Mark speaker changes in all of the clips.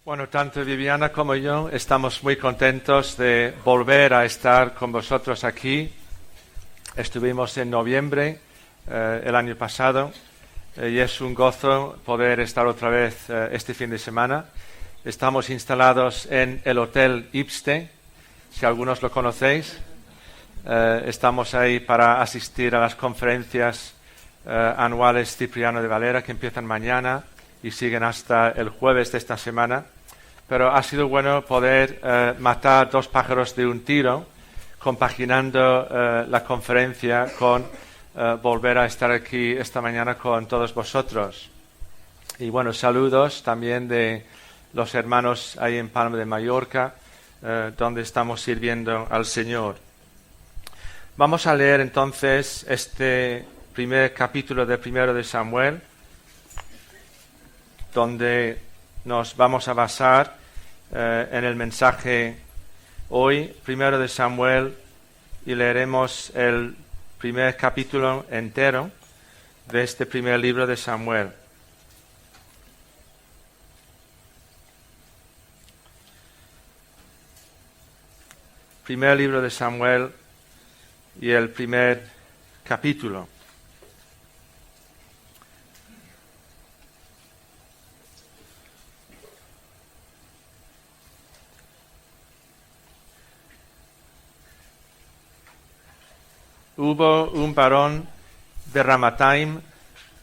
Speaker 1: Bueno, tanto Viviana como yo estamos muy contentos de volver a estar con vosotros aquí. Estuvimos en noviembre el año pasado y es un gozo poder estar otra vez este fin de semana. Estamos instalados en el Hotel Ibste, si algunos lo conocéis. Estamos ahí para asistir a las conferencias anuales Cipriano de Valera que empiezan mañana y siguen hasta el jueves de esta semana. Pero ha sido bueno poder matar dos pájaros de un tiro, compaginando la conferencia con volver a estar aquí esta mañana con todos vosotros. Y bueno, saludos también de los hermanos ahí en Palma de Mallorca, donde estamos sirviendo al Señor. Vamos a leer entonces este primer capítulo de Primero de Samuel, donde nos vamos a basar en el mensaje hoy, Primero de Samuel, y leeremos el primer capítulo entero de este primer libro de Samuel. Primer libro de Samuel y el primer capítulo. Hubo un varón de Ramataim,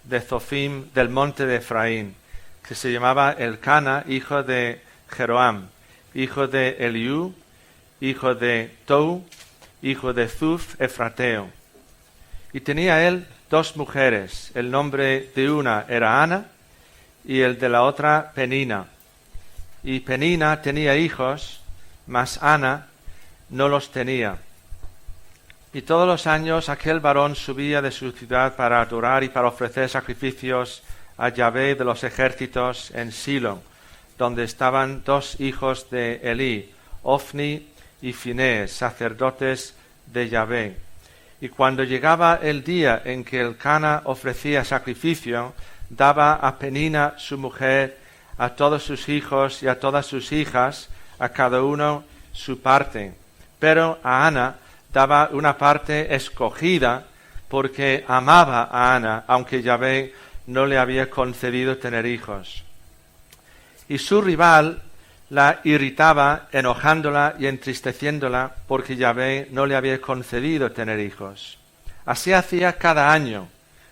Speaker 1: de Zofim, del monte de Efraín, que se llamaba Elcana, hijo de Jeroam, hijo de Eliú, hijo de Tou, hijo de Zuf, efrateo. Y tenía él dos mujeres, el nombre de una era Ana y el de la otra Penina. Y Penina tenía hijos, mas Ana no los tenía. Y todos los años aquel varón subía de su ciudad para adorar y para ofrecer sacrificios a Yahvé de los ejércitos en Silo, donde estaban dos hijos de Elí, Ofni y Finés, sacerdotes de Yahvé. Y cuando llegaba el día en que Elcana ofrecía sacrificio, daba a Penina su mujer, a todos sus hijos y a todas sus hijas, a cada uno su parte. Pero a Ana daba una parte escogida porque amaba a Ana, aunque Yahvé no le había concedido tener hijos. Y su rival la irritaba, enojándola y entristeciéndola, porque Yahvé no le había concedido tener hijos. Así hacía cada año.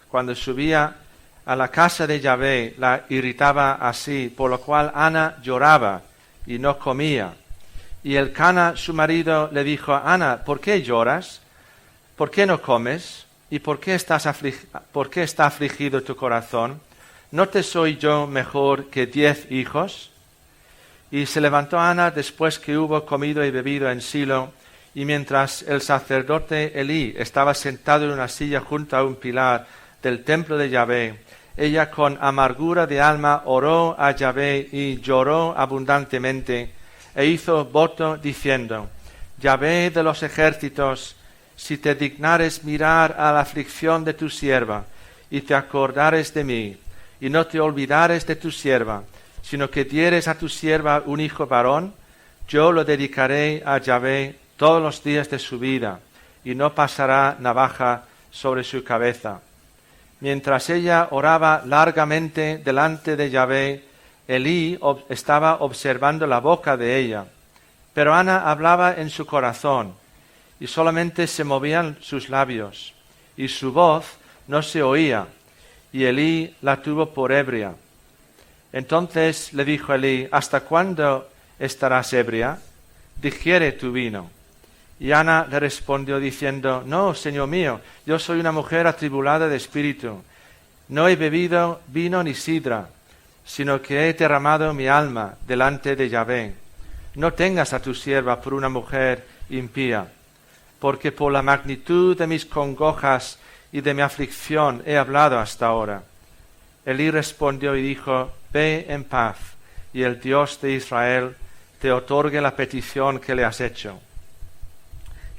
Speaker 1: Cuando subía a la casa de Yahvé, la irritaba así, por lo cual Ana lloraba y no comía. Y Elcana, su marido, le dijo a Ana, ¿por qué lloras? ¿Por qué no comes? ¿Y por qué está afligido tu corazón? ¿No te soy yo mejor que 10 hijos? Y se levantó Ana después que hubo comido y bebido en Silo, y mientras el sacerdote Elí estaba sentado en una silla junto a un pilar del templo de Yahvé, ella con amargura de alma oró a Yahvé y lloró abundantemente, e hizo voto diciendo, Yahvé de los ejércitos, si te dignares mirar a la aflicción de tu sierva, y te acordares de mí, y no te olvidares de tu sierva, sino que dieres a tu sierva un hijo varón, yo lo dedicaré a Yahvé todos los días de su vida, y no pasará navaja sobre su cabeza. Mientras ella oraba largamente delante de Yahvé, Elí estaba observando la boca de ella, pero Ana hablaba en su corazón, y solamente se movían sus labios, y su voz no se oía, y Elí la tuvo por ebria. Entonces le dijo Elí, ¿hasta cuándo estarás ebria? Digiere tu vino. Y Ana le respondió diciendo, no, Señor mío, yo soy una mujer atribulada de espíritu, no he bebido vino ni sidra, sino que he derramado mi alma delante de Yahvé. No tengas a tu sierva por una mujer impía, porque por la magnitud de mis congojas y de mi aflicción he hablado hasta ahora. Elí respondió y dijo, ve en paz, y el Dios de Israel te otorgue la petición que le has hecho.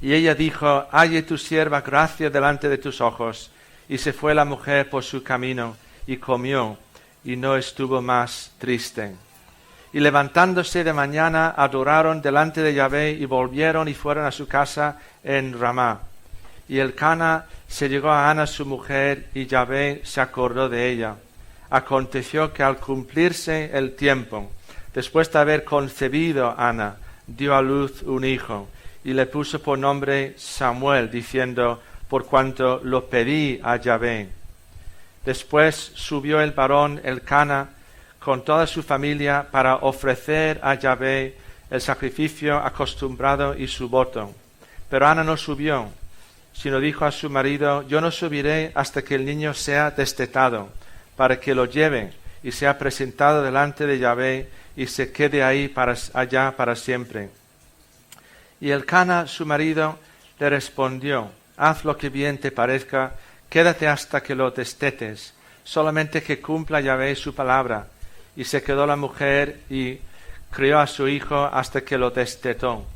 Speaker 1: Y ella dijo, halle tu sierva gracia delante de tus ojos. Y se fue la mujer por su camino, y comió, y no estuvo más triste. Y levantándose de mañana, adoraron delante de Yahvé y volvieron y fueron a su casa en Ramá. Y Elcana se llegó a Ana su mujer, y Yahvé se acordó de ella. Aconteció que al cumplirse el tiempo, después de haber concebido Ana, dio a luz un hijo, y le puso por nombre Samuel, diciendo, por cuanto lo pedí a Yahvé. Después subió el varón Elcana con toda su familia para ofrecer a Yahvé el sacrificio acostumbrado y su voto. Pero Ana no subió, sino dijo a su marido, yo no subiré hasta que el niño sea destetado, para que lo lleve y sea presentado delante de Yahvé y se quede ahí allá para siempre. Y Elcana, su marido, le respondió, haz lo que bien te parezca, quédate hasta que lo destetes, solamente que cumpla Yahvé su palabra. Y se quedó la mujer y crió a su hijo hasta que lo destetó.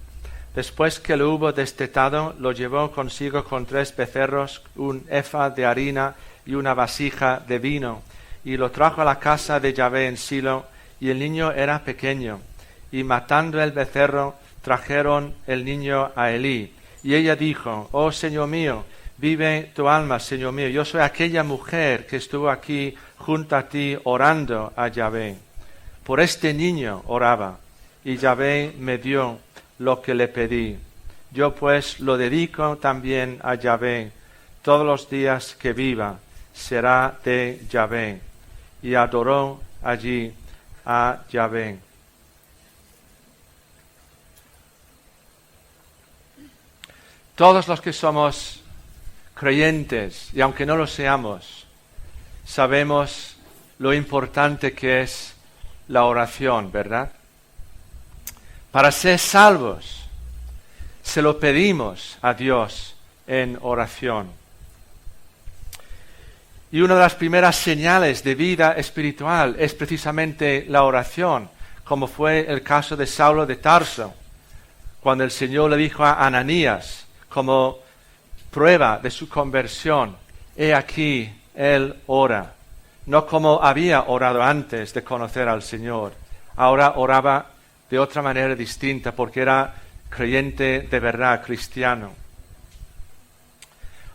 Speaker 1: Después que lo hubo destetado, lo llevó consigo con 3 becerros, un efa de harina y una vasija de vino, y lo trajo a la casa de Yahvé en Silo, y el niño era pequeño. Y matando el becerro, trajeron el niño a Elí. Y ella dijo, oh Señor mío, vive tu alma, Señor mío, yo soy aquella mujer que estuvo aquí junto a ti orando a Yahvé. Por este niño oraba, y Yahvé me dio lo que le pedí. Yo pues lo dedico también a Yahvé. Todos los días que viva será de Yahvé. Y adoró allí a Yahvé. Todos los que somos creyentes, y aunque no lo seamos, sabemos lo importante que es la oración, ¿verdad? Para ser salvos, se lo pedimos a Dios en oración. Y una de las primeras señales de vida espiritual es precisamente la oración, como fue el caso de Saulo de Tarso, cuando el Señor le dijo a Ananías, como prueba de su conversión, he aquí, él ora, no como había orado antes de conocer al Señor, ahora oraba de otra manera distinta porque era creyente de verdad, cristiano.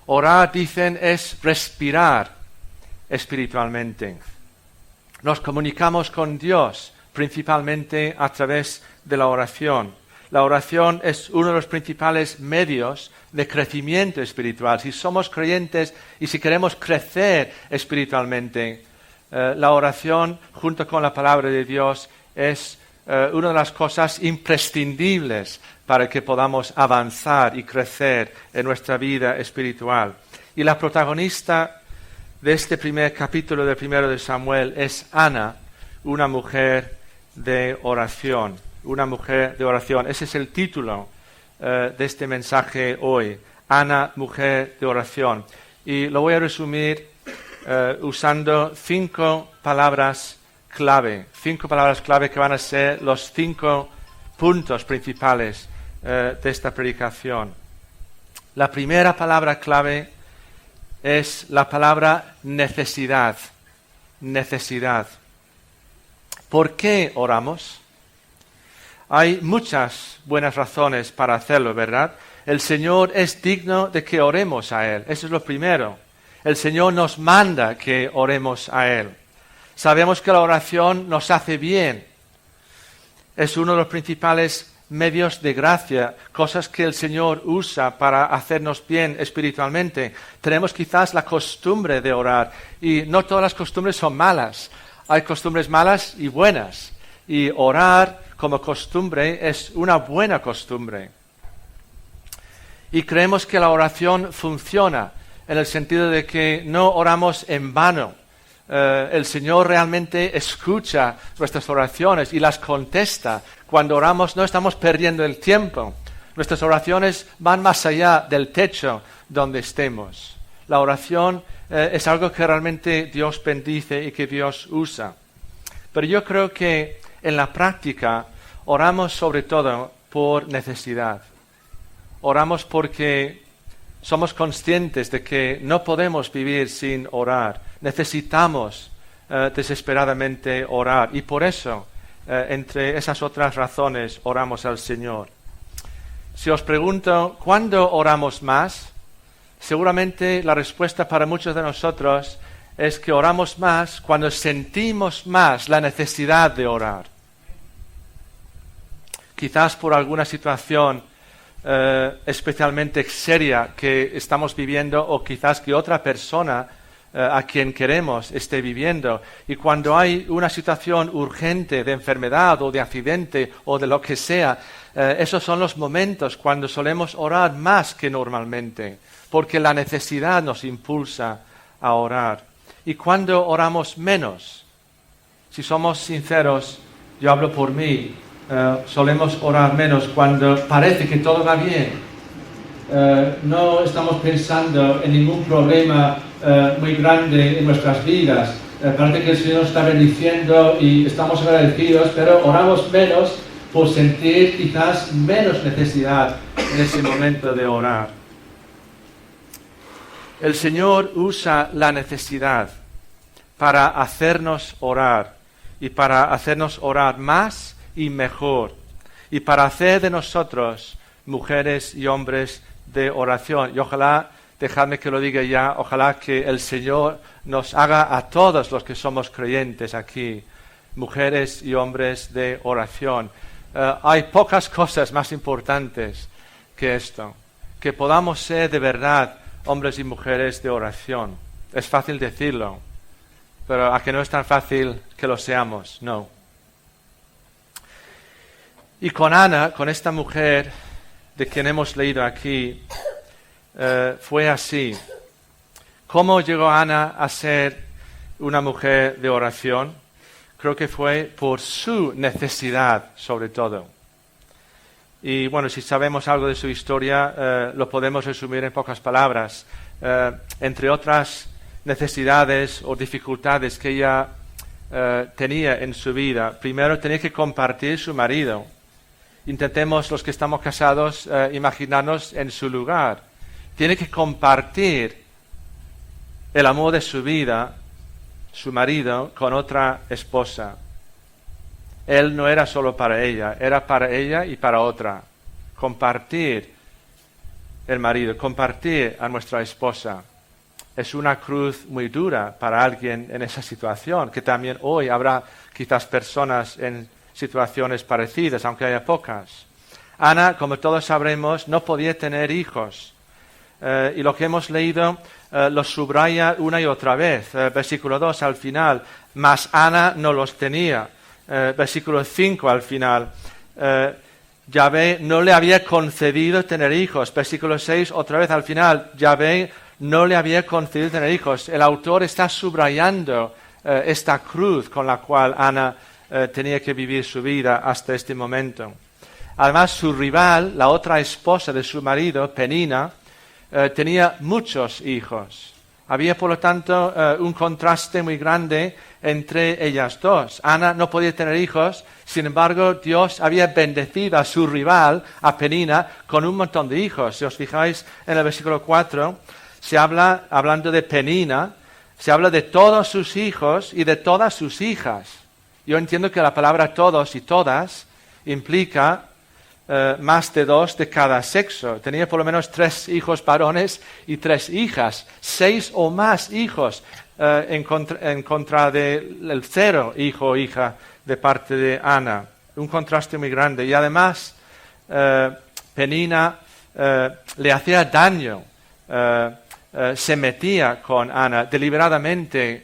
Speaker 1: Orar, dicen, es respirar espiritualmente. Nos comunicamos con Dios principalmente a través de la oración. La oración es uno de los principales medios de crecimiento espiritual. Si somos creyentes y si queremos crecer espiritualmente, la oración junto con la palabra de Dios es una de las cosas imprescindibles para que podamos avanzar y crecer en nuestra vida espiritual. Y la protagonista de este primer capítulo del primero de Samuel es Ana, una mujer de oración. Una mujer de oración. Ese es el título de este mensaje hoy. Ana, mujer de oración. Y lo voy a resumir usando 5 palabras clave. 5 palabras clave que van a ser los 5 puntos principales de esta predicación. La primera palabra clave es la palabra necesidad. Necesidad. ¿Por qué oramos? Hay muchas buenas razones para hacerlo, ¿verdad? El Señor es digno de que oremos a Él. Eso es lo primero. El Señor nos manda que oremos a Él. Sabemos que la oración nos hace bien. Es uno de los principales medios de gracia, cosas que el Señor usa para hacernos bien espiritualmente. Tenemos quizás la costumbre de orar y no todas las costumbres son malas. Hay costumbres malas y buenas. Y orar como costumbre es una buena costumbre. Y creemos que la oración funciona en el sentido de que no oramos en vano. El Señor realmente escucha nuestras oraciones y las contesta. Cuando oramos no estamos perdiendo el tiempo. Nuestras oraciones van más allá del techo donde estemos. La oración es algo que realmente Dios bendice y que Dios usa. Pero yo creo que en la práctica oramos sobre todo por necesidad. Oramos porque somos conscientes de que no podemos vivir sin orar. Necesitamos desesperadamente orar. Y por eso entre esas otras razones oramos al Señor. Si os pregunto, ¿cuándo oramos más? Seguramente la respuesta para muchos de nosotros es que oramos más cuando sentimos más la necesidad de orar. Quizás por alguna situación especialmente seria que estamos viviendo, o quizás que otra persona a quien queremos esté viviendo. Y cuando hay una situación urgente de enfermedad o de accidente o de lo que sea, esos son los momentos cuando solemos orar más que normalmente, porque la necesidad nos impulsa a orar. ¿Y cuando oramos menos? Si somos sinceros, yo hablo por mí, solemos orar menos cuando parece que todo va bien. No estamos pensando en ningún problema muy grande en nuestras vidas. Parece que el Señor nos está bendiciendo y estamos agradecidos, pero oramos menos por sentir quizás menos necesidad en ese momento de orar. El Señor usa la necesidad para hacernos orar, y para hacernos orar más y mejor, y para hacer de nosotros mujeres y hombres de oración. Y ojalá, dejadme que lo diga ya, ojalá que el Señor nos haga a todos los que somos creyentes aquí, mujeres y hombres de oración. Hay pocas cosas más importantes que esto, que podamos ser de verdad hombres y mujeres de oración. Es fácil decirlo, pero a que no es tan fácil que lo seamos, no. Y con Ana, con esta mujer de quien hemos leído aquí, fue así. ¿Cómo llegó Ana a ser una mujer de oración? Creo que fue por su necesidad, sobre todo. Y bueno, si sabemos algo de su historia, lo podemos resumir en pocas palabras. Entre otras necesidades o dificultades que ella tenía en su vida, primero tenía que compartir su marido. Intentemos, los que estamos casados, imaginarnos en su lugar. Tiene que compartir el amor de su vida, su marido, con otra esposa. Él no era solo para ella, era para ella y para otra. Compartir el marido, compartir a nuestra esposa. Es una cruz muy dura para alguien en esa situación, que también hoy habrá quizás personas en situaciones parecidas, aunque haya pocas. Ana, como todos sabremos, no podía tener hijos. Y lo que hemos leído lo subraya una y otra vez. Versículo 2 al final, mas Ana no los tenía. Versículo 5 al final, Yahvé no le había concedido tener hijos. Versículo 6 otra vez al final, Yahvé no le había concedido tener hijos. El autor está subrayando esta cruz con la cual Ana tenía que vivir su vida hasta este momento. Además, su rival, la otra esposa de su marido, Penina, tenía muchos hijos. Había, por lo tanto, un contraste muy grande entre ellas dos. Ana no podía tener hijos, sin embargo, Dios había bendecido a su rival, a Penina, con un montón de hijos. Si os fijáis en el versículo 4, se habla, hablando de Penina, se habla de todos sus hijos y de todas sus hijas. Yo entiendo que la palabra todos y todas implica más de 2 de cada sexo. Tenía por lo menos 3 hijos varones y 3 hijas, 6 o más hijos en contra del 0 hijo o hija de parte de Ana. Un contraste muy grande. Y además, Penina le hacía daño, se metía con Ana deliberadamente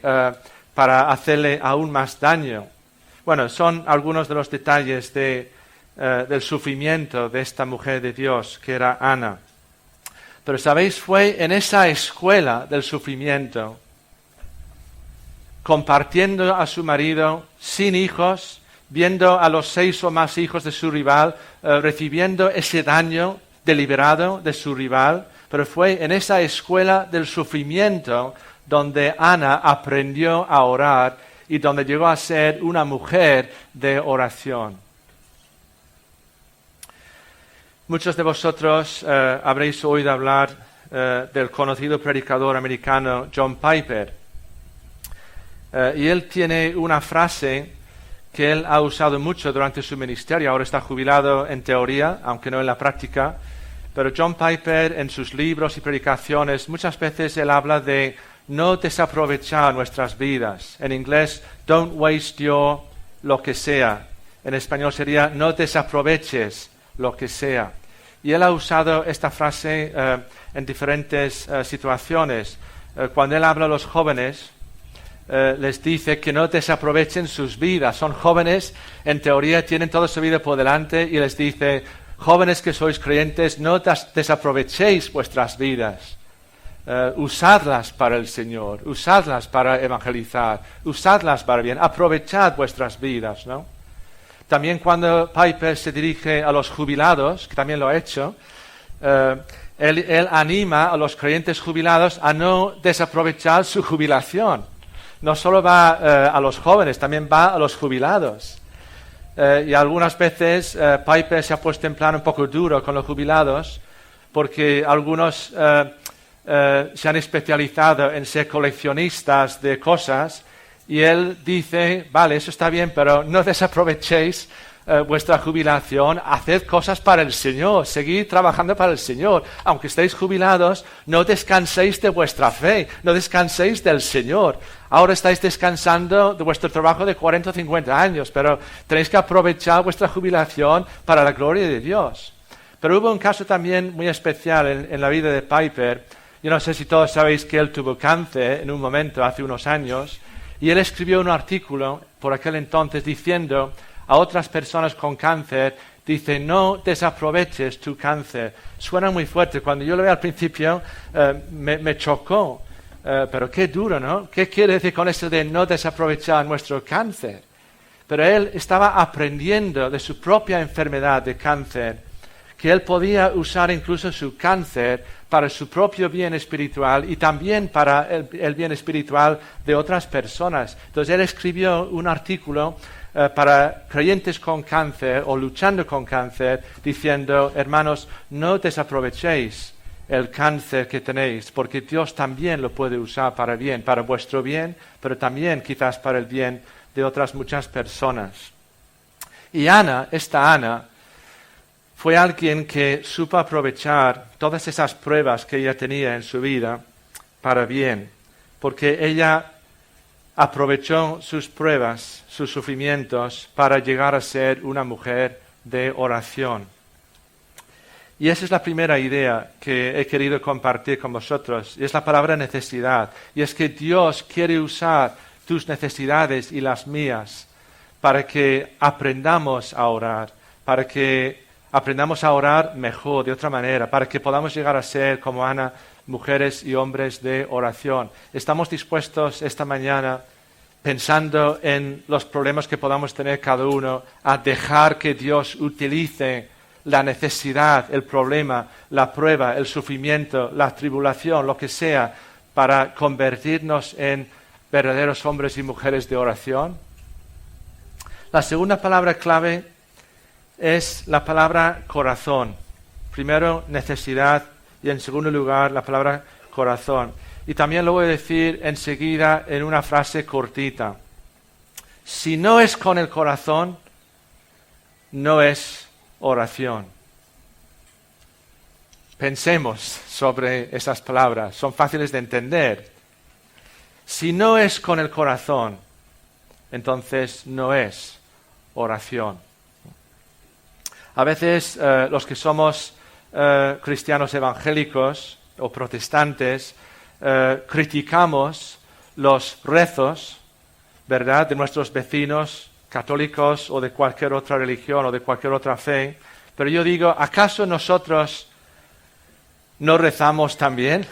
Speaker 1: para hacerle aún más daño. Bueno, son algunos de los detalles del sufrimiento de esta mujer de Dios, que era Ana. Pero, ¿sabéis? Fue en esa escuela del sufrimiento, compartiendo a su marido, sin hijos, viendo a los 6 o más hijos de su rival, recibiendo ese daño deliberado de su rival, pero fue en esa escuela del sufrimiento donde Ana aprendió a orar y donde llegó a ser una mujer de oración. Muchos de vosotros habréis oído hablar del conocido predicador americano John Piper. Y él tiene una frase que él ha usado mucho durante su ministerio. Ahora está jubilado en teoría, aunque no en la práctica. Pero John Piper, en sus libros y predicaciones, muchas veces él habla de no desaprovechar nuestras vidas. En inglés, don't waste your lo que sea. En español sería no desaproveches lo que sea. Y él ha usado esta frase en diferentes situaciones. Cuando él habla a los jóvenes, les dice que no desaprovechen sus vidas. Son jóvenes, en teoría tienen toda su vida por delante y les dice, jóvenes que sois creyentes, no desaprovechéis vuestras vidas. Usadlas para el Señor, usadlas para evangelizar, usadlas para bien, aprovechad vuestras vidas, ¿no? También cuando Piper se dirige a los jubilados, que también lo ha hecho, él anima a los creyentes jubilados a no desaprovechar su jubilación. No solo va a los jóvenes, también va a los jubilados. Y algunas veces Piper se ha puesto en plan un poco duro con los jubilados, porque algunos se han especializado en ser coleccionistas de cosas, y él dice, vale, eso está bien, pero no desaprovechéis vuestra jubilación, haced cosas para el Señor, seguid trabajando para el Señor. Aunque estéis jubilados, no descanséis de vuestra fe, no descanséis del Señor. Ahora estáis descansando de vuestro trabajo de 40 o 50 años, pero tenéis que aprovechar vuestra jubilación para la gloria de Dios. Pero hubo un caso también muy especial en la vida de Piper. Yo no sé si todos sabéis que él tuvo cáncer en un momento, hace unos años, y él escribió un artículo por aquel entonces diciendo a otras personas con cáncer, dice, no desaproveches tu cáncer. Suena muy fuerte. Cuando yo lo vi al principio me chocó, pero qué duro, ¿no? ¿Qué quiere decir con eso de no desaprovechar nuestro cáncer? Pero él estaba aprendiendo de su propia enfermedad de cáncer, que él podía usar incluso su cáncer para su propio bien espiritual y también para el bien espiritual de otras personas. Entonces él escribió un artículo para creyentes con cáncer o luchando con cáncer, diciendo, hermanos, no desaprovechéis el cáncer que tenéis, porque Dios también lo puede usar para bien, para vuestro bien, pero también quizás para el bien de otras muchas personas. Y esta Ana, fue alguien que supo aprovechar todas esas pruebas que ella tenía en su vida para bien, porque ella aprovechó sus pruebas, sus sufrimientos, para llegar a ser una mujer de oración. Y esa es la primera idea que he querido compartir con vosotros, y es la palabra necesidad. Y es que Dios quiere usar tus necesidades y las mías para que aprendamos a orar, para que aprendamos a orar mejor, de otra manera, para que podamos llegar a ser, como Ana, mujeres y hombres de oración. Estamos dispuestos esta mañana, pensando en los problemas que podamos tener cada uno, a dejar que Dios utilice la necesidad, el problema, la prueba, el sufrimiento, la tribulación, lo que sea, para convertirnos en verdaderos hombres y mujeres de oración. La segunda palabra clave es la palabra corazón. Primero, necesidad, y en segundo lugar, la palabra corazón. Y también lo voy a decir enseguida en una frase cortita. Si no es con el corazón, no es oración. Pensemos sobre esas palabras, son fáciles de entender. Si no es con el corazón, entonces no es oración. A veces los que somos cristianos evangélicos o protestantes criticamos los rezos, ¿verdad?, de nuestros vecinos católicos o de cualquier otra religión o de cualquier otra fe. Pero yo digo, ¿acaso nosotros no rezamos también?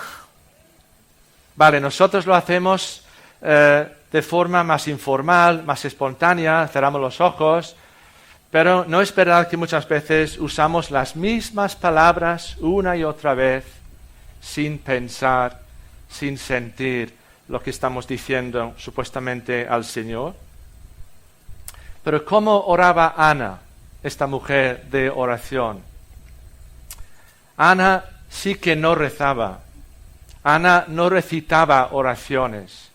Speaker 1: Vale, nosotros lo hacemos de forma más informal, más espontánea, cerramos los ojos. Pero no es verdad que muchas veces usamos las mismas palabras una y otra vez sin pensar, sin sentir lo que estamos diciendo supuestamente al Señor. Pero ¿cómo oraba Ana, esta mujer de oración? Ana sí que no rezaba. Ana no recitaba oraciones.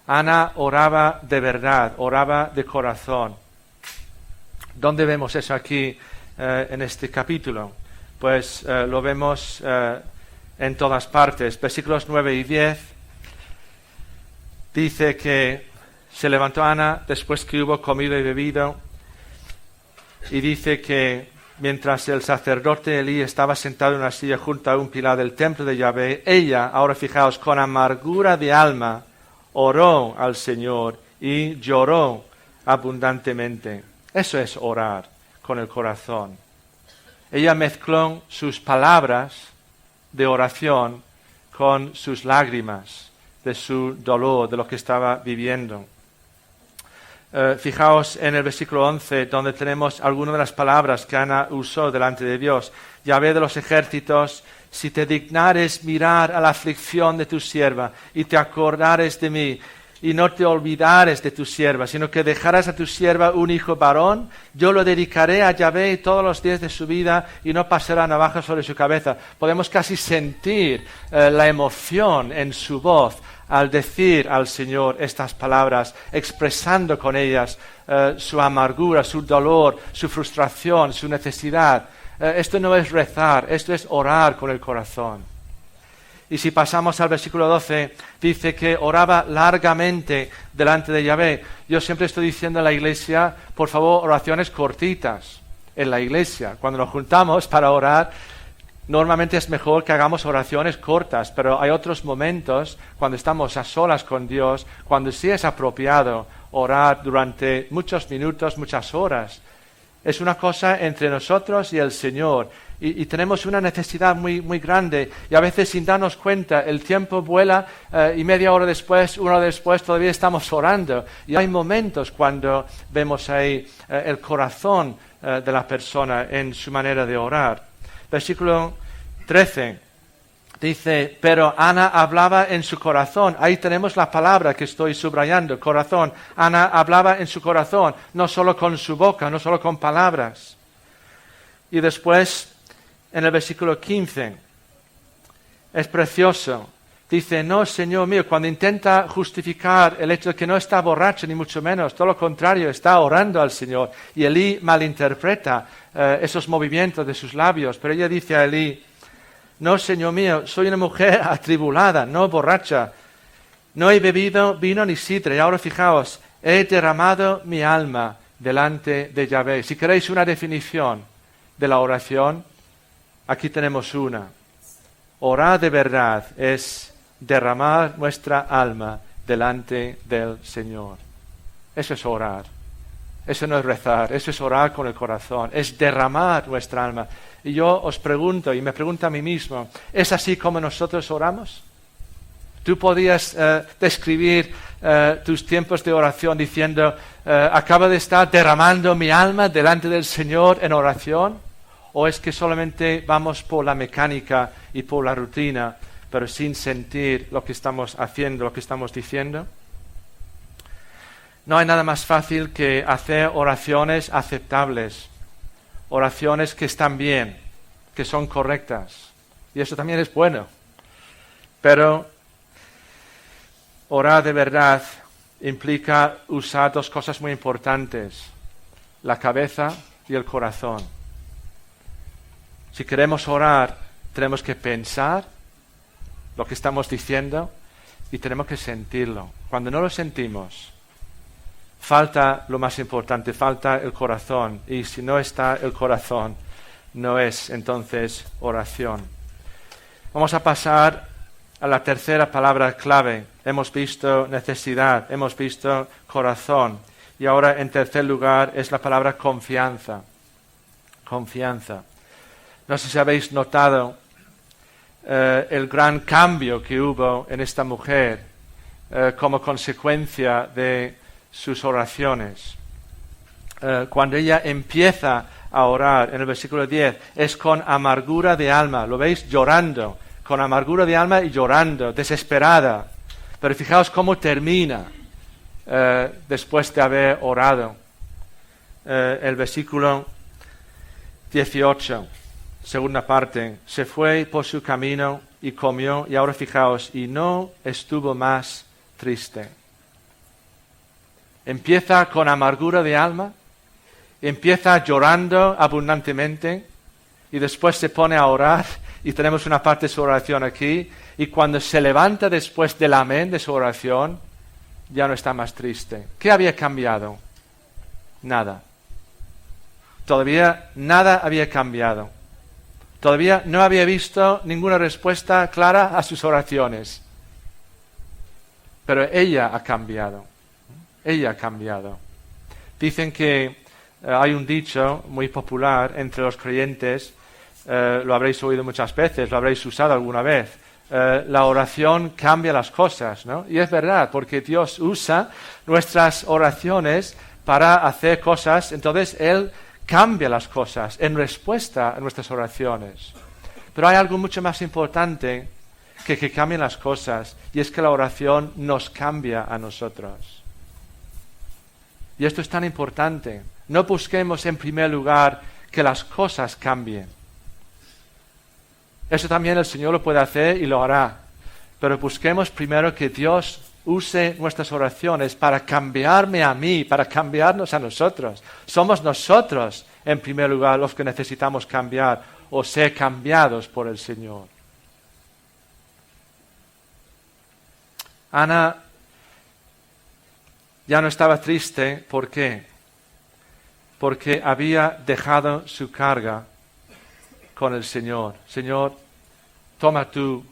Speaker 1: Ana oraba de verdad, oraba de corazón. ¿Dónde vemos eso aquí en este capítulo? Pues lo vemos en todas partes. Versículos 9 y 10 dice que se levantó Ana después que hubo comido y bebido, y dice que mientras el sacerdote Elí estaba sentado en una silla junto a un pilar del templo de Yahvé, ella, ahora fijaos, con amargura de alma, oró al Señor y lloró abundantemente. Eso es orar con el corazón. Ella mezcló sus palabras de oración con sus lágrimas, de su dolor, de lo que estaba viviendo. Fijaos en el versículo 11, donde tenemos algunas de las palabras que Ana usó delante de Dios. Yahvé de los ejércitos, si te dignares mirar a la aflicción de tu sierva y te acordares de mí, y no te olvidares de tu sierva, sino que dejarás a tu sierva un hijo varón, yo lo dedicaré a Yahvé todos los días de su vida y no pasará navaja sobre su cabeza. Podemos casi sentir la emoción en su voz al decir al Señor estas palabras, expresando con ellas su amargura, su dolor, su frustración, su necesidad. Esto no es rezar, esto es orar con el corazón. Y si pasamos al versículo 12, dice que oraba largamente delante de Yahvé. Yo siempre estoy diciendo en la iglesia, por favor, oraciones cortitas en la iglesia. Cuando nos juntamos para orar, normalmente es mejor que hagamos oraciones cortas, pero hay otros momentos cuando estamos a solas con Dios, cuando sí es apropiado orar durante muchos minutos, muchas horas. Es una cosa entre nosotros y el Señor. Y tenemos una necesidad muy, muy grande. Y a veces sin darnos cuenta, el tiempo vuela y media hora después, una hora después, todavía estamos orando. Y hay momentos cuando vemos ahí el corazón de la persona en su manera de orar. Versículo 13 dice, pero Ana hablaba en su corazón. Ahí tenemos la palabra que estoy subrayando, corazón. Ana hablaba en su corazón, no solo con su boca, no solo con palabras. Y después, en el versículo 15, es precioso. Dice, no, Señor mío, cuando intenta justificar el hecho de que no está borracho, ni mucho menos, todo lo contrario, está orando al Señor. Y Elí malinterpreta esos movimientos de sus labios. Pero ella dice a Elí, no, Señor mío, soy una mujer atribulada, no borracha. No he bebido vino ni sidra. Y ahora fijaos, he derramado mi alma delante de Yahvé. Si queréis una definición de la oración, aquí tenemos una. Orar de verdad es derramar nuestra alma delante del Señor. Eso es orar. Eso no es rezar, eso es orar con el corazón, es derramar nuestra alma. Y yo os pregunto, y me pregunto a mí mismo, ¿es así como nosotros oramos? ¿Tú podías describir tus tiempos de oración diciendo, acabo de estar derramando mi alma delante del Señor en oración? ¿O es que solamente vamos por la mecánica y por la rutina, pero sin sentir lo que estamos haciendo, lo que estamos diciendo? No hay nada más fácil que hacer oraciones aceptables, oraciones que están bien, que son correctas. Y eso también es bueno. Pero orar de verdad implica usar dos cosas muy importantes, la cabeza y el corazón. Si queremos orar, tenemos que pensar lo que estamos diciendo y tenemos que sentirlo. Cuando no lo sentimos, falta lo más importante, falta el corazón. Y si no está el corazón, no es entonces oración. Vamos a pasar a la tercera palabra clave. Hemos visto necesidad, hemos visto corazón. Y ahora en tercer lugar es la palabra confianza. Confianza. No sé si habéis notado el gran cambio que hubo en esta mujer como consecuencia de sus oraciones. Cuando ella empieza a orar, en el versículo 10, es con amargura de alma. ¿Lo veis? Llorando. Con amargura de alma y llorando, desesperada. Pero fijaos cómo termina después de haber orado. El versículo 18. Segunda parte, se fue por su camino y comió, y ahora fijaos, y no estuvo más triste. Empieza con amargura de alma empieza llorando abundantemente y después se pone a orar y tenemos una parte de su oración aquí y cuando se levanta después del amén de su oración ya no está más triste. ¿Qué había cambiado? Nada. Todavía nada había cambiado. Todavía no había visto ninguna respuesta clara a sus oraciones. Pero ella ha cambiado. Ella ha cambiado. Dicen que hay un dicho muy popular entre los creyentes, lo habréis oído muchas veces, lo habréis usado alguna vez. La oración cambia las cosas, ¿no? Y es verdad, porque Dios usa nuestras oraciones para hacer cosas, entonces Él cambia las cosas en respuesta a nuestras oraciones. Pero hay algo mucho más importante que cambien las cosas, y es que la oración nos cambia a nosotros. Y esto es tan importante. No busquemos en primer lugar que las cosas cambien. Eso también el Señor lo puede hacer y lo hará. Pero busquemos primero que Dios use nuestras oraciones para cambiarme a mí, para cambiarnos a nosotros. Somos nosotros, en primer lugar, los que necesitamos cambiar o ser cambiados por el Señor. Ana ya no estaba triste. ¿Por qué? Porque había dejado su carga con el Señor. Señor, toma tú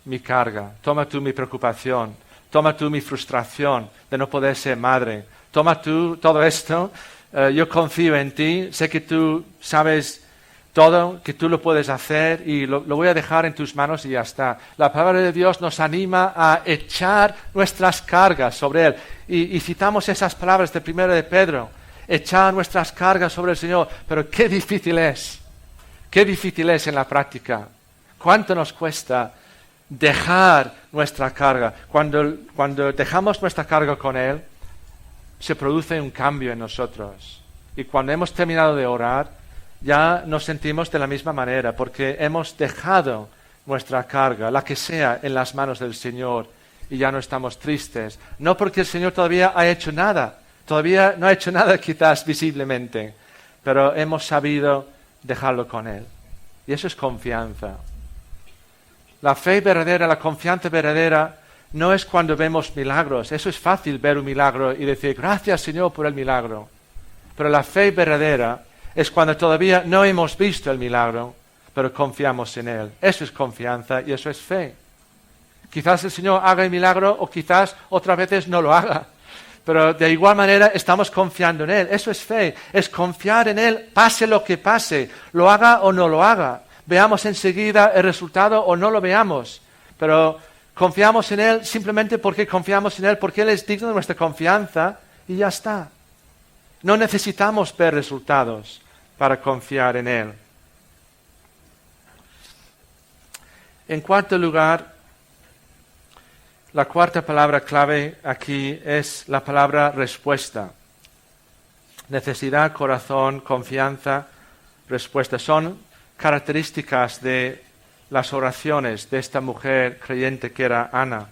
Speaker 1: mi carga, toma tú mi preocupación, toma tú mi frustración de no poder ser madre, toma tú todo esto, yo confío en ti, sé que tú sabes todo, que tú lo puedes hacer y lo voy a dejar en tus manos y ya está. La palabra de Dios nos anima a echar nuestras cargas sobre Él. Y citamos esas palabras de 1 de Pedro, echar nuestras cargas sobre el Señor, pero qué difícil es en la práctica. ¿Cuánto nos cuesta dejar nuestra carga? Cuando dejamos nuestra carga con Él, se produce un cambio en nosotros. Y cuando hemos terminado de orar, ya nos sentimos de la misma manera, porque hemos dejado nuestra carga, la que sea, en las manos del Señor, y ya no estamos tristes. No porque el Señor todavía ha hecho nada, todavía no ha hecho nada quizás visiblemente, pero hemos sabido dejarlo con Él. Y eso es confianza. La fe verdadera, la confianza verdadera, no es cuando vemos milagros. Eso es fácil, ver un milagro y decir, gracias Señor por el milagro. Pero la fe verdadera es cuando todavía no hemos visto el milagro, pero confiamos en Él. Eso es confianza y eso es fe. Quizás el Señor haga el milagro o quizás otras veces no lo haga. Pero de igual manera estamos confiando en Él. Eso es fe, es confiar en Él, pase lo que pase, lo haga o no lo haga. Veamos enseguida el resultado o no lo veamos. Pero confiamos en Él simplemente porque confiamos en Él, porque Él es digno de nuestra confianza y ya está. No necesitamos ver resultados para confiar en Él. En cuarto lugar, la cuarta palabra clave aquí es la palabra respuesta. Necesidad, corazón, confianza, respuesta. Son características de las oraciones de esta mujer creyente que era Ana.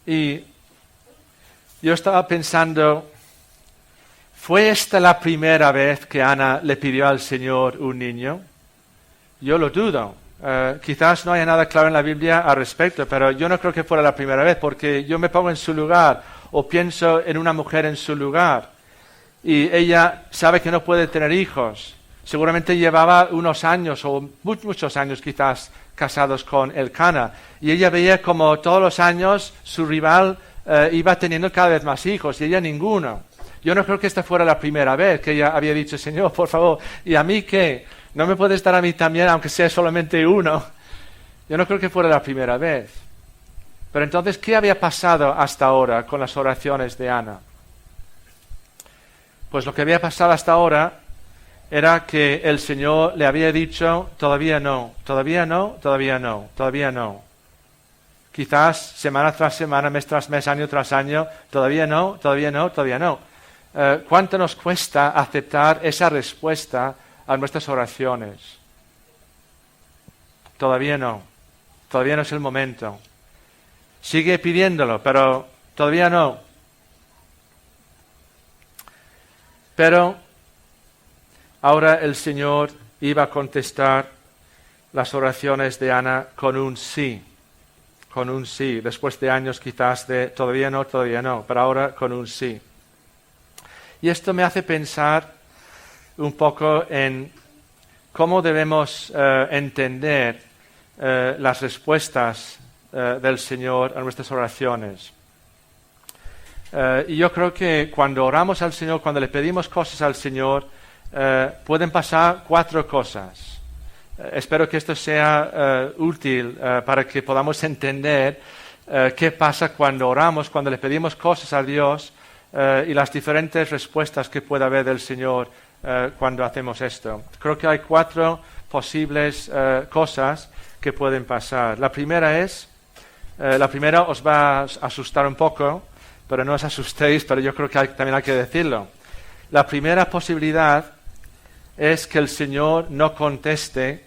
Speaker 1: Y yo estaba pensando, ¿fue esta la primera vez que Ana le pidió al Señor un niño? Yo lo dudo. Quizás no haya nada claro en la Biblia al respecto, pero yo no creo que fuera la primera vez, porque yo me pongo en su lugar o pienso en una mujer en su lugar y ella sabe que no puede tener hijos. Seguramente llevaba unos años o muchos años quizás casados con Elcana y ella veía como todos los años su rival iba teniendo cada vez más hijos y ella ninguno. Yo no creo que esta fuera la primera vez que ella había dicho, Señor, por favor, ¿y a mí qué? ¿No me puedes dar a mí también, aunque sea solamente uno? Yo no creo que fuera la primera vez. Pero entonces, ¿qué había pasado hasta ahora con las oraciones de Ana? Pues lo que había pasado hasta ahora era que el Señor le había dicho, todavía no, todavía no, todavía no, todavía no. Quizás semana tras semana, mes tras mes, año tras año, todavía no, todavía no, todavía no. ¿Cuánto nos cuesta aceptar esa respuesta a nuestras oraciones? Todavía no es el momento. Sigue pidiéndolo, pero todavía no. Pero ahora el Señor iba a contestar las oraciones de Ana con un sí, después de años quizás de todavía no, pero ahora con un sí. Y esto me hace pensar un poco en cómo debemos entender las respuestas del Señor a nuestras oraciones. Y yo creo que cuando oramos al Señor, cuando le pedimos cosas al Señor, pueden pasar 4 cosas. Espero que esto sea útil para que podamos entender qué pasa cuando oramos, cuando le pedimos cosas a Dios y las diferentes respuestas que puede haber del Señor cuando hacemos esto. Creo que hay 4 posibles cosas que pueden pasar. La primera os va a asustar un poco, pero no os asustéis, pero yo creo que también hay que decirlo. La primera posibilidad es que el Señor no conteste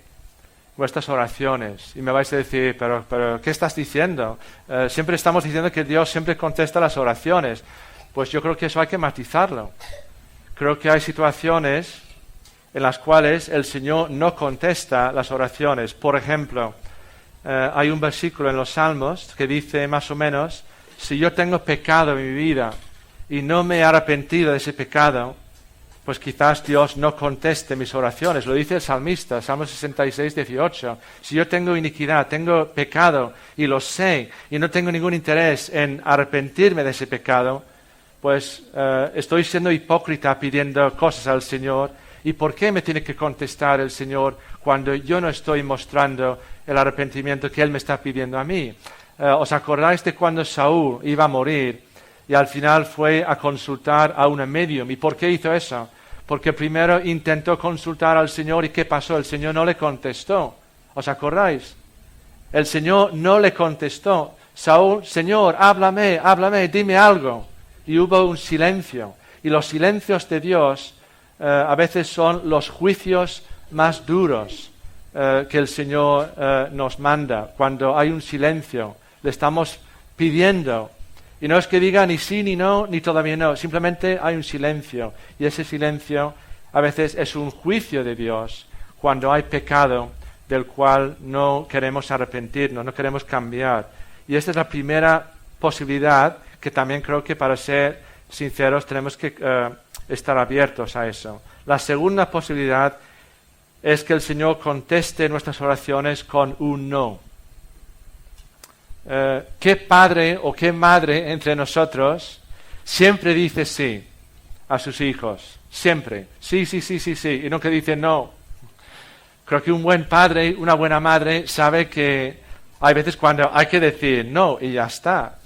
Speaker 1: vuestras oraciones. Y me vais a decir, pero ¿qué estás diciendo? Siempre estamos diciendo que Dios siempre contesta las oraciones. Pues yo creo que eso hay que matizarlo. Creo que hay situaciones en las cuales el Señor no contesta las oraciones. Por ejemplo, hay un versículo en los Salmos que dice más o menos, si yo tengo pecado en mi vida y no me he arrepentido de ese pecado, pues quizás Dios no conteste mis oraciones. Lo dice el salmista, Salmo 66, 18. Si yo tengo iniquidad, tengo pecado y lo sé y no tengo ningún interés en arrepentirme de ese pecado, pues estoy siendo hipócrita pidiendo cosas al Señor. ¿Y por qué me tiene que contestar el Señor cuando yo no estoy mostrando el arrepentimiento que Él me está pidiendo a mí? ¿Os acordáis de cuando Saúl iba a morir y al final fue a consultar a una medium? ¿Y por qué hizo eso? Porque primero intentó consultar al Señor y ¿qué pasó? El Señor no le contestó. ¿Os acordáis? El Señor no le contestó. Saúl, Señor, háblame, dime algo. Y hubo un silencio. Y los silencios de Dios a veces son los juicios más duros que el Señor nos manda. Cuando hay un silencio, le estamos pidiendo. Y no es que diga ni sí, ni no, ni todavía no. Simplemente hay un silencio. Y ese silencio a veces es un juicio de Dios cuando hay pecado del cual no queremos arrepentirnos, no queremos cambiar. Y esta es la primera posibilidad que también creo que para ser sinceros tenemos que estar abiertos a eso. La segunda posibilidad es que el Señor conteste nuestras oraciones con un no. ¿Qué padre o qué madre entre nosotros siempre dice sí a sus hijos? Siempre. Sí. Y nunca dice no. Creo que un buen padre, una buena madre sabe que hay veces cuando hay que decir no y ya está.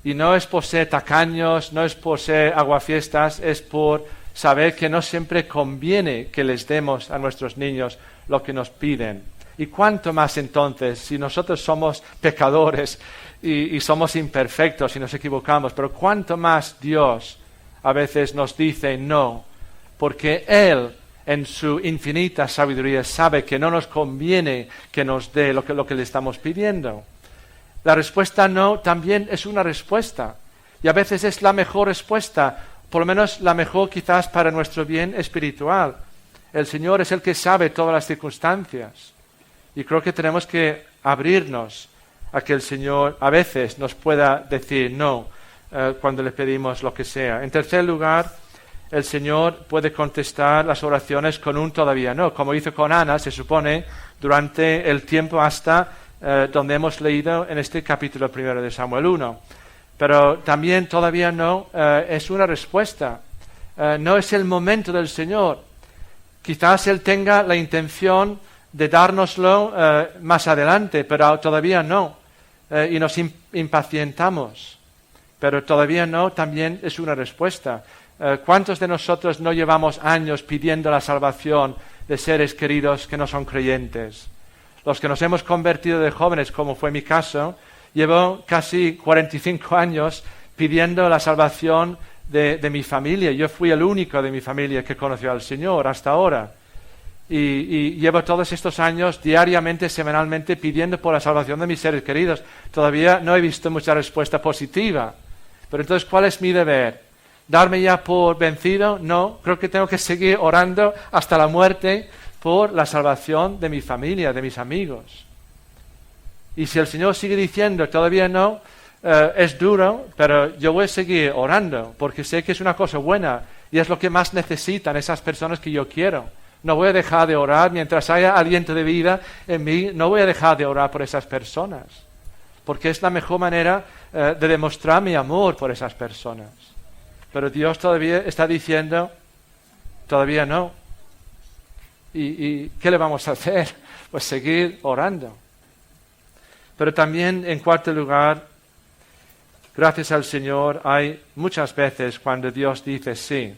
Speaker 1: Y no es por ser tacaños, no es por ser aguafiestas, es por saber que no siempre conviene que les demos a nuestros niños lo que nos piden. Y cuánto más entonces, si nosotros somos pecadores y somos imperfectos y nos equivocamos, pero cuánto más Dios a veces nos dice no, porque Él en su infinita sabiduría sabe que no nos conviene que nos dé lo que le estamos pidiendo. La respuesta no también es una respuesta y a veces es la mejor respuesta, por lo menos la mejor quizás para nuestro bien espiritual. El Señor es el que sabe todas las circunstancias. Y creo que tenemos que abrirnos a que el Señor a veces nos pueda decir no cuando le pedimos lo que sea. En tercer lugar, el Señor puede contestar las oraciones con un todavía no, como hizo con Ana, se supone, durante el tiempo hasta donde hemos leído en este capítulo 1 de Samuel 1. Pero también todavía no es una respuesta. No es el momento del Señor. Quizás Él tenga la intención de dárnoslo más adelante, pero todavía no. Y nos impacientamos. Pero todavía no también es una respuesta. ¿Cuántos de nosotros no llevamos años pidiendo la salvación de seres queridos que no son creyentes? Los que nos hemos convertido de jóvenes, como fue mi caso, llevo casi 45 años pidiendo la salvación de mi familia. Yo fui el único de mi familia que conoció al Señor hasta ahora. Y llevo todos estos años diariamente, semanalmente, pidiendo por la salvación de mis seres queridos. Todavía no he visto mucha respuesta positiva. Pero entonces, ¿cuál es mi deber? darme ya por vencido. No, creo que tengo que seguir orando hasta la muerte por la salvación de mi familia, de mis amigos. Y si el Señor sigue diciendo todavía no, es duro, pero yo voy a seguir orando porque sé que es una cosa buena y es lo que más necesitan esas personas que yo quiero. No voy a dejar de orar mientras haya aliento de vida en mí, no voy a dejar de orar por esas personas, porque es la mejor manera de demostrar mi amor por esas personas. Pero Dios todavía está diciendo, todavía no. ¿Y qué le vamos a hacer? Pues seguir orando. Pero también, en cuarto lugar, gracias al Señor, hay muchas veces cuando Dios dice sí.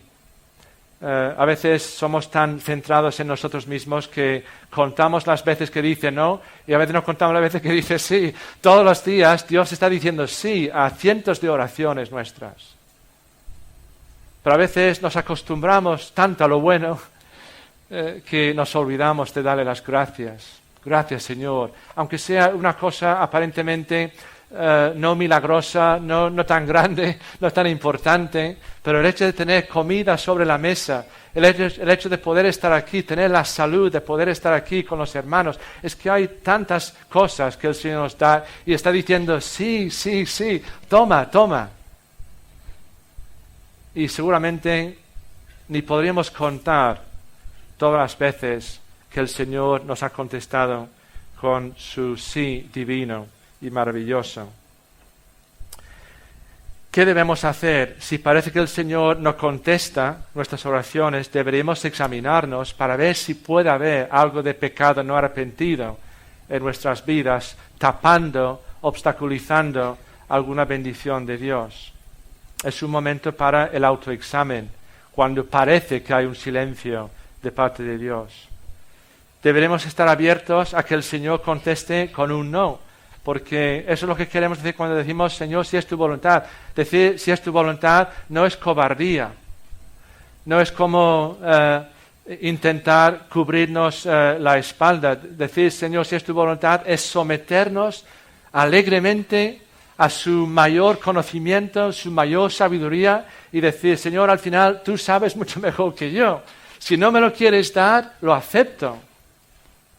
Speaker 1: A veces somos tan centrados en nosotros mismos que contamos las veces que dice no y a veces no contamos las veces que dice sí. Todos los días Dios está diciendo sí a cientos de oraciones nuestras. Pero a veces nos acostumbramos tanto a lo bueno que nos olvidamos de darle las gracias. Gracias, Señor. Aunque sea una cosa aparentemente no milagrosa, no tan grande, no tan importante, pero el hecho de tener comida sobre la mesa, el hecho de poder estar aquí, tener la salud de poder estar aquí con los hermanos, es que hay tantas cosas que el Señor nos da y está diciendo sí, sí, sí, toma, toma. Y seguramente ni podríamos contar todas las veces que el Señor nos ha contestado con su sí divino y maravilloso. ¿Qué debemos hacer? Si parece que el Señor no contesta nuestras oraciones, deberíamos examinarnos para ver si puede haber algo de pecado no arrepentido en nuestras vidas, tapando, obstaculizando alguna bendición de Dios. Es un momento para el autoexamen, cuando parece que hay un silencio de parte de Dios. Deberemos estar abiertos a que el Señor conteste con un no, porque eso es lo que queremos decir cuando decimos, Señor, si es tu voluntad. Decir si es tu voluntad no es cobardía, no es como intentar cubrirnos la espalda. Decir, Señor, si es tu voluntad, es someternos alegremente a su mayor conocimiento, su mayor sabiduría y decir, Señor, al final tú sabes mucho mejor que yo. Si no me lo quieres dar, lo acepto.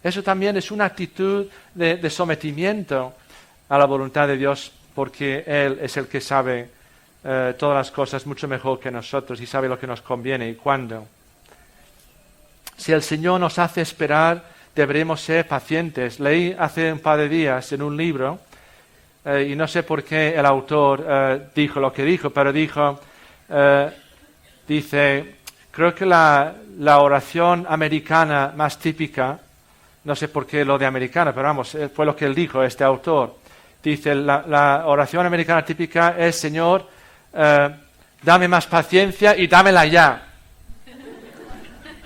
Speaker 1: Eso también es una actitud de sometimiento a la voluntad de Dios, porque Él es el que sabe todas las cosas mucho mejor que nosotros y sabe lo que nos conviene y cuándo. Si el Señor nos hace esperar, deberemos ser pacientes. Leí hace un par de días en un libro, y no sé por qué el autor dijo lo que dijo, pero dice, creo que la oración americana más típica, no sé por qué lo de americana, pero vamos, fue lo que él dijo, este autor. Dice, la oración americana típica es, Señor, dame más paciencia y dámela ya.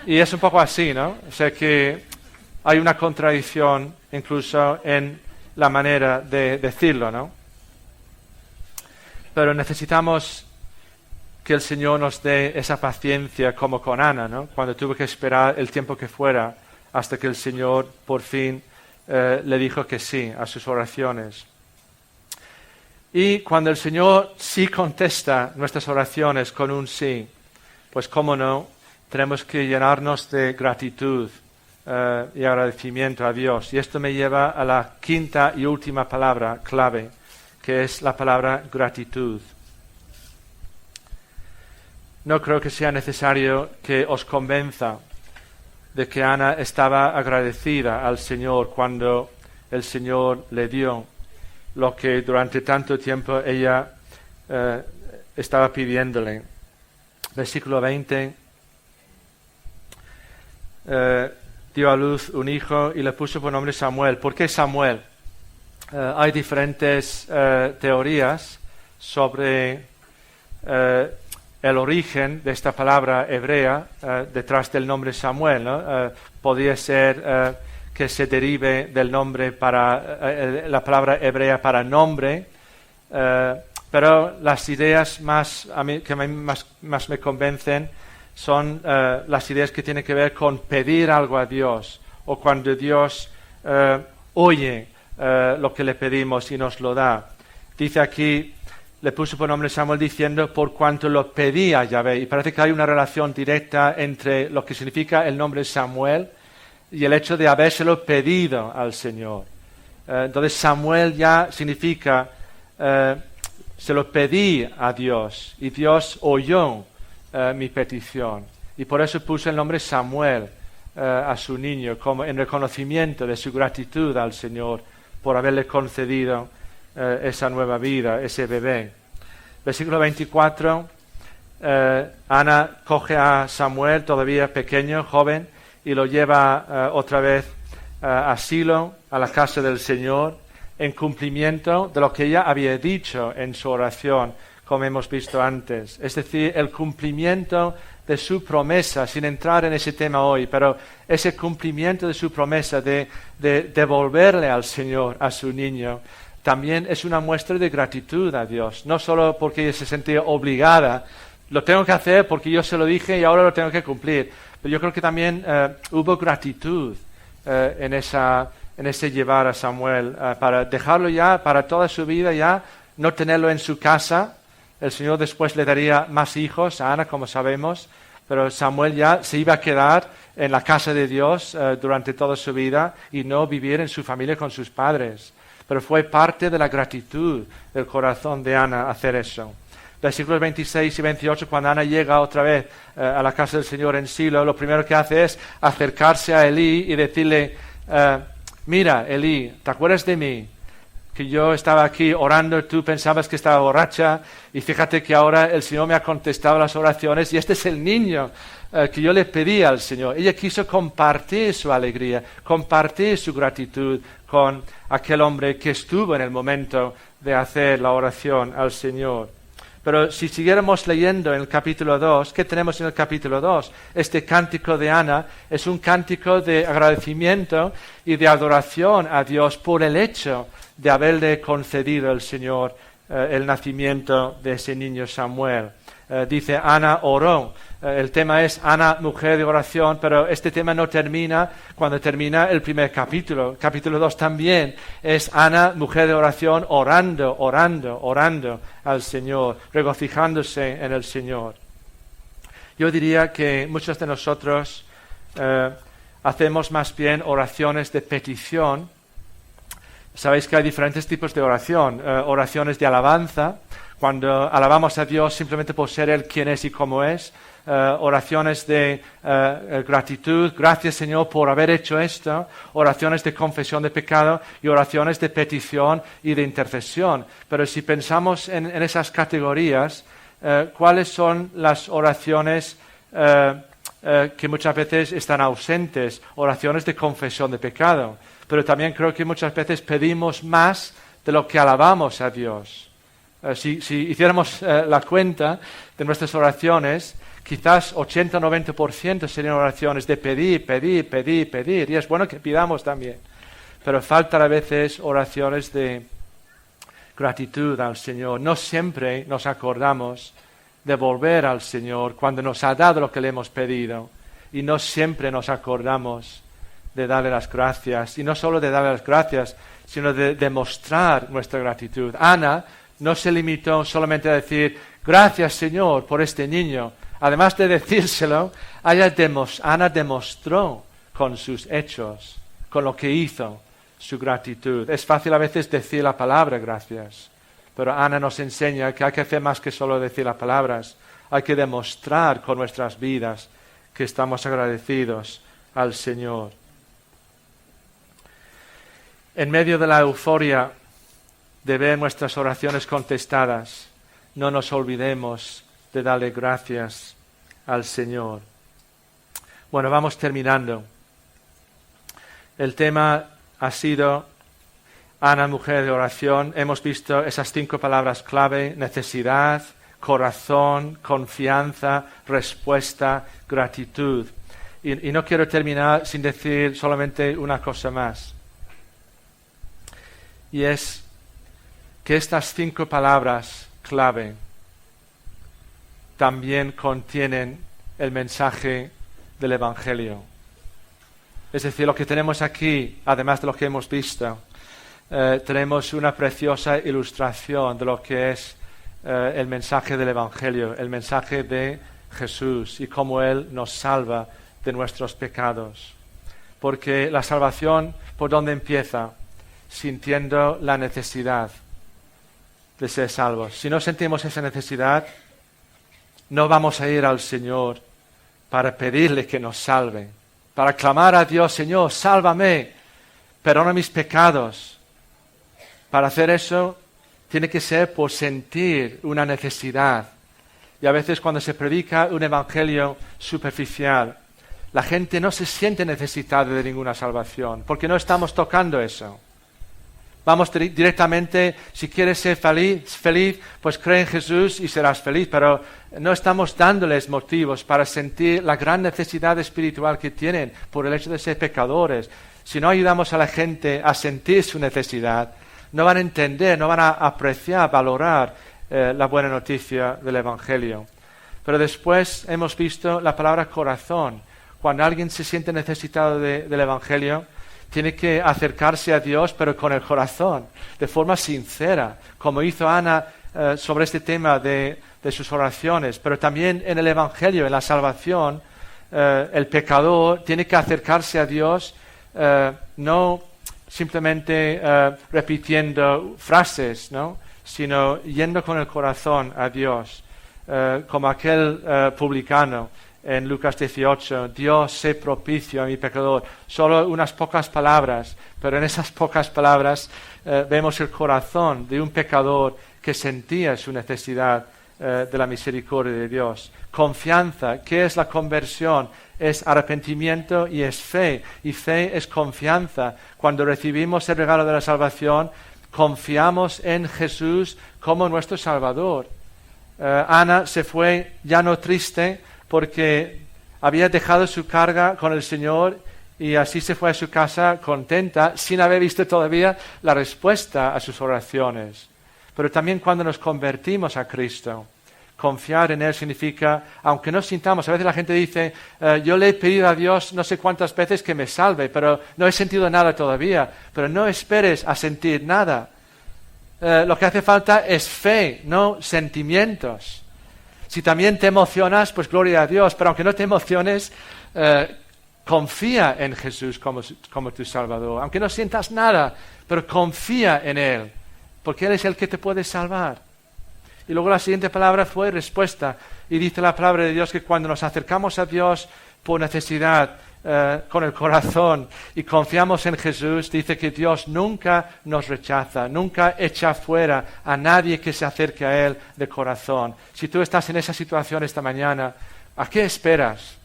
Speaker 1: Y es un poco así, ¿no? O sea que hay una contradicción incluso en la manera de decirlo, ¿no? Pero necesitamos que el Señor nos dé esa paciencia como con Ana, ¿no? Cuando tuvo que esperar el tiempo que fuera hasta que el Señor por fin le dijo que sí a sus oraciones. Y cuando el Señor sí contesta nuestras oraciones con un sí, pues cómo no, tenemos que llenarnos de gratitud y agradecimiento a Dios. Y esto me lleva a la quinta y última palabra clave, que es la palabra gratitud. No creo que sea necesario que os convenza de que Ana estaba agradecida al Señor cuando el Señor le dio lo que durante tanto tiempo ella estaba pidiéndole. Versículo 20. Dio a luz un hijo y le puso por nombre Samuel. ¿Por qué Samuel? Hay diferentes teorías sobre el origen de esta palabra hebrea detrás del nombre Samuel, ¿no? Podría ser que se derive del nombre para la palabra hebrea para nombre, pero las ideas que más me convencen son las ideas que tienen que ver con pedir algo a Dios o cuando Dios oye lo que le pedimos y nos lo da. Dice aquí le puso por nombre Samuel diciendo por cuanto lo pedía Yahvé. Y parece que hay una relación directa entre lo que significa el nombre Samuel y el hecho de habérselo pedido al Señor. Entonces Samuel ya significa se lo pedí a Dios y Dios oyó mi petición. Y por eso puso el nombre Samuel a su niño, como en reconocimiento de su gratitud al Señor por haberle concedido esa nueva vida, ese bebé. Versículo 24, Ana coge a Samuel, todavía pequeño, joven, y lo lleva otra vez a Silo, a la casa del Señor, en cumplimiento de lo que ella había dicho en su oración, como hemos visto antes. Es decir, el cumplimiento de su promesa, sin entrar en ese tema hoy, pero ese cumplimiento de su promesa de devolverle al Señor a su niño, también es una muestra de gratitud a Dios, no solo porque ella se sentía obligada, lo tengo que hacer porque yo se lo dije y ahora lo tengo que cumplir, pero yo creo que también hubo gratitud en ese llevar a Samuel, para dejarlo ya para toda su vida, ya no tenerlo en su casa. El Señor después le daría más hijos a Ana, como sabemos, pero Samuel ya se iba a quedar en la casa de Dios durante toda su vida y no vivir en su familia con sus padres. Pero fue parte de la gratitud del corazón de Ana hacer eso. Versículos 26 y 28, cuando Ana llega otra vez a la casa del Señor en Silo, lo primero que hace es acercarse a Elí y decirle, mira, Elí, ¿te acuerdas de mí? Que yo estaba aquí orando, tú pensabas que estaba borracha y fíjate que ahora el Señor me ha contestado las oraciones y este es el niño que yo le pedí al Señor. Ella quiso compartir su alegría, compartir su gratitud con aquel hombre que estuvo en el momento de hacer la oración al Señor. Pero si siguiéramos leyendo en el capítulo 2, ¿qué tenemos en el capítulo 2? Este cántico de Ana es un cántico de agradecimiento y de adoración a Dios por el hecho de haberle concedido el Señor el nacimiento de ese niño Samuel. Dice, Ana oró. El tema es Ana, mujer de oración, pero este tema no termina cuando termina el primer capítulo. Capítulo 2 también es Ana, mujer de oración, orando, orando, orando al Señor, regocijándose en el Señor. Yo diría que muchos de nosotros hacemos más bien oraciones de petición. Sabéis que hay diferentes tipos de oración. Oraciones de alabanza, cuando alabamos a Dios simplemente por ser Él quien es y cómo es. Oraciones de gratitud, gracias Señor por haber hecho esto. Oraciones de confesión de pecado y oraciones de petición y de intercesión. Pero si pensamos en esas categorías, ¿cuáles son las oraciones que muchas veces están ausentes? Oraciones de confesión de pecado. Pero también creo que muchas veces pedimos más de lo que alabamos a Dios. Si hiciéramos la cuenta de nuestras oraciones, quizás 80 o 90% serían oraciones de pedir, pedir, pedir, pedir. Y es bueno que pidamos también. Pero faltan a veces oraciones de gratitud al Señor. No siempre nos acordamos de volver al Señor cuando nos ha dado lo que le hemos pedido. Y no siempre nos acordamos de darle las gracias, y no solo de darle las gracias, sino de demostrar nuestra gratitud. Ana no se limitó solamente a decir, gracias Señor por este niño. Además de decírselo, Ana demostró con sus hechos, con lo que hizo, su gratitud. Es fácil a veces decir la palabra gracias, pero Ana nos enseña que hay que hacer más que solo decir las palabras. Hay que demostrar con nuestras vidas que estamos agradecidos al Señor. En medio de la euforia de ver nuestras oraciones contestadas, no nos olvidemos de darle gracias al Señor. Bueno, vamos terminando. El tema ha sido Ana, mujer de oración. Hemos visto esas 5 palabras clave: necesidad, corazón, confianza, respuesta, gratitud. Y no quiero terminar sin decir solamente una cosa más. Y es que estas 5 palabras clave también contienen el mensaje del Evangelio. Es decir, lo que tenemos aquí, además de lo que hemos visto, tenemos una preciosa ilustración de lo que es el mensaje del Evangelio, el mensaje de Jesús y cómo Él nos salva de nuestros pecados. Porque la salvación, ¿por dónde empieza? Sintiendo la necesidad de ser salvos. Si no sentimos esa necesidad, no vamos a ir al Señor para pedirle que nos salve, para clamar a Dios, Señor, sálvame, perdona mis pecados. Para hacer eso, tiene que ser por sentir una necesidad. Y a veces cuando se predica un evangelio superficial, la gente no se siente necesitada de ninguna salvación, porque no estamos tocando eso. Vamos directamente, si quieres ser feliz, pues cree en Jesús y serás feliz, pero no estamos dándoles motivos para sentir la gran necesidad espiritual que tienen por el hecho de ser pecadores. Si no ayudamos a la gente a sentir su necesidad, no van a entender, no van a apreciar, valorar la buena noticia del Evangelio. Pero después hemos visto la palabra corazón. Cuando alguien se siente necesitado del Evangelio, tiene que acercarse a Dios, pero con el corazón, de forma sincera, como hizo Ana sobre este tema de sus oraciones. Pero también en el Evangelio, en la salvación, el pecador tiene que acercarse a Dios, no simplemente repitiendo frases, ¿no?, sino yendo con el corazón a Dios, como aquel publicano en Lucas 18, Dios, sé propicio a mi pecador. Solo unas pocas palabras, pero en esas pocas palabras vemos el corazón de un pecador que sentía su necesidad de la misericordia de Dios. Confianza. ¿Qué es la conversión? Es arrepentimiento y es fe. Y fe es confianza. Cuando recibimos el regalo de la salvación, confiamos en Jesús como nuestro Salvador. Ana se fue ya no triste, porque había dejado su carga con el Señor y así se fue a su casa contenta, sin haber visto todavía la respuesta a sus oraciones. Pero también cuando nos convertimos a Cristo, confiar en Él significa, aunque no sintamos, a veces la gente dice, yo le he pedido a Dios no sé cuántas veces que me salve, pero no he sentido nada todavía. Pero no esperes a sentir nada. Lo que hace falta es fe, no sentimientos. Si también te emocionas, pues gloria a Dios, pero aunque no te emociones, confía en Jesús como tu Salvador. Aunque no sientas nada, pero confía en Él, porque Él es el que te puede salvar. Y luego la siguiente palabra fue respuesta. Y dice la palabra de Dios que cuando nos acercamos a Dios por necesidad, con el corazón y confiamos en Jesús, dice que Dios nunca nos rechaza, nunca echa fuera a nadie que se acerque a Él de corazón. Si tú estás en esa situación esta mañana, ¿a qué esperas?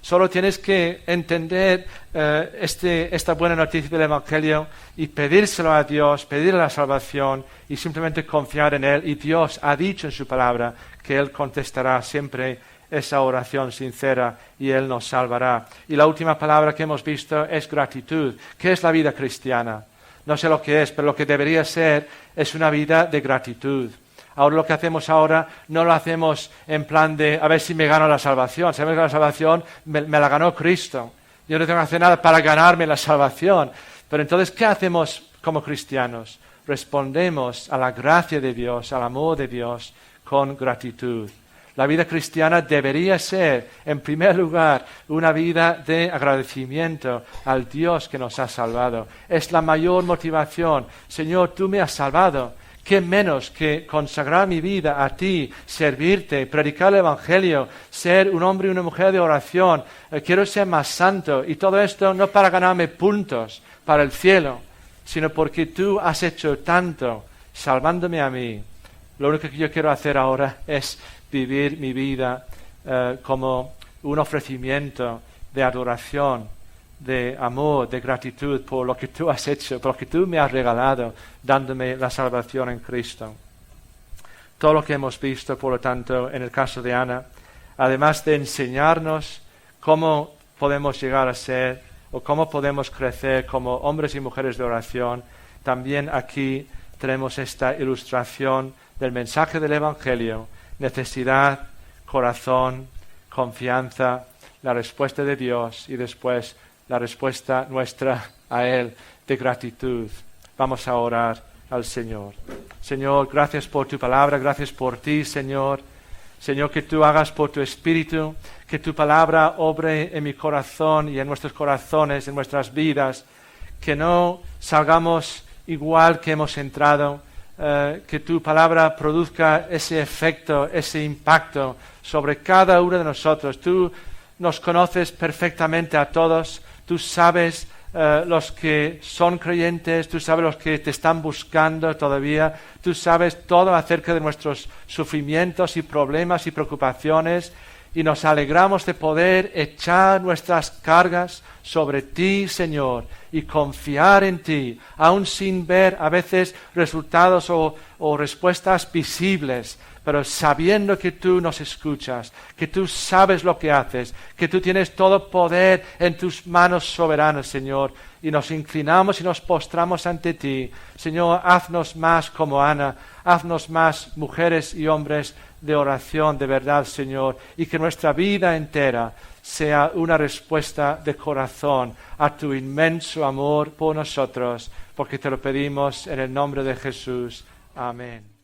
Speaker 1: Solo tienes que entender esta buena noticia del Evangelio y pedírselo a Dios, pedirle la salvación y simplemente confiar en Él. Y Dios ha dicho en su palabra que Él contestará siempre esa oración sincera y Él nos salvará. Y la última palabra que hemos visto es gratitud. ¿Qué es la vida cristiana? No sé lo que es, pero lo que debería ser es una vida de gratitud. Ahora lo que hacemos ahora no lo hacemos en plan de a ver si me gano la salvación. Sabemos que la salvación me la ganó Cristo. Yo no tengo que hacer nada para ganarme la salvación. Pero entonces, ¿qué hacemos como cristianos? Respondemos a la gracia de Dios, al amor de Dios con gratitud. La vida cristiana debería ser, en primer lugar, una vida de agradecimiento al Dios que nos ha salvado. Es la mayor motivación. Señor, tú me has salvado. ¿Qué menos que consagrar mi vida a ti, servirte, predicar el Evangelio, ser un hombre y una mujer de oración? Quiero ser más santo. Y todo esto no para ganarme puntos para el cielo, sino porque tú has hecho tanto salvándome a mí. Lo único que yo quiero hacer ahora es vivir mi vida como un ofrecimiento de adoración, de amor, de gratitud por lo que tú has hecho, por lo que tú me has regalado, dándome la salvación en Cristo. Todo lo que hemos visto, por lo tanto, en el caso de Ana, además de enseñarnos cómo podemos llegar a ser o cómo podemos crecer como hombres y mujeres de oración, también aquí tenemos esta ilustración del mensaje del Evangelio: necesidad, corazón, confianza, la respuesta de Dios y después la respuesta nuestra a Él de gratitud. Vamos a orar al Señor. Señor, gracias por tu palabra, gracias por ti, Señor. Señor, que tú hagas por tu Espíritu, que tu palabra obre en mi corazón y en nuestros corazones, en nuestras vidas, que no salgamos igual que hemos entrado, que tu palabra produzca ese efecto, ese impacto sobre cada uno de nosotros. Tú nos conoces perfectamente a todos, tú sabes los que son creyentes, tú sabes los que te están buscando todavía, tú sabes todo acerca de nuestros sufrimientos y problemas y preocupaciones, y nos alegramos de poder echar nuestras cargas sobre ti, Señor, y confiar en ti, aun sin ver a veces resultados o respuestas visibles, pero sabiendo que tú nos escuchas, que tú sabes lo que haces, que tú tienes todo poder en tus manos soberanas, Señor, y nos inclinamos y nos postramos ante ti. Señor, haznos más como Ana, haznos más mujeres y hombres de oración, de verdad, Señor, y que nuestra vida entera sea una respuesta de corazón a tu inmenso amor por nosotros, porque te lo pedimos en el nombre de Jesús. Amén.